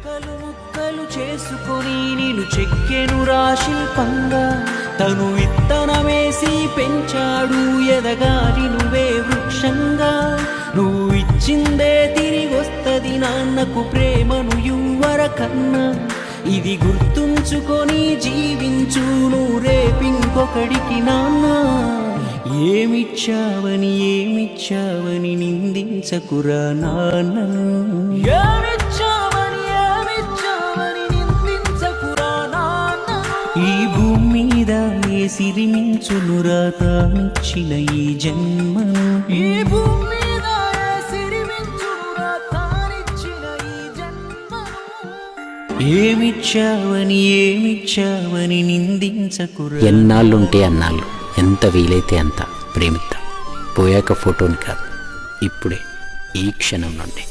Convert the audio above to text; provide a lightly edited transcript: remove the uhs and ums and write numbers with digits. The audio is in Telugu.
ముక్కలు చేసుకొని నిన్ను చెక్కెనురా శిల్పంగా తను విత్తనమేసి పెంచాడు ఎదగాలి నువ్వే వృక్షంగా నువ్వు ఇచ్చిందే తిరిగొస్తది నాన్నకు ప్రేమను యువర కన్నా ఇది గుర్తుంచుకొని జీవించు నువ్వు రేపింకొకడికి నాన్న ఏమిచ్చావని నిందించకురా నాన్నను ఈ భూమి మీద ఏ సిరిమించునురా తానిచ్చిన ఈ జన్మను ఏమిచ్చావని నిందించకురా. ఎన్నాళ్ళుంటే అన్నాళ్ళు, ఎంత వీలైతే అంత ప్రేమిద్దాం. పోయాక ఫోటోని కాదు, ఇప్పుడే ఈ క్షణం నుండి.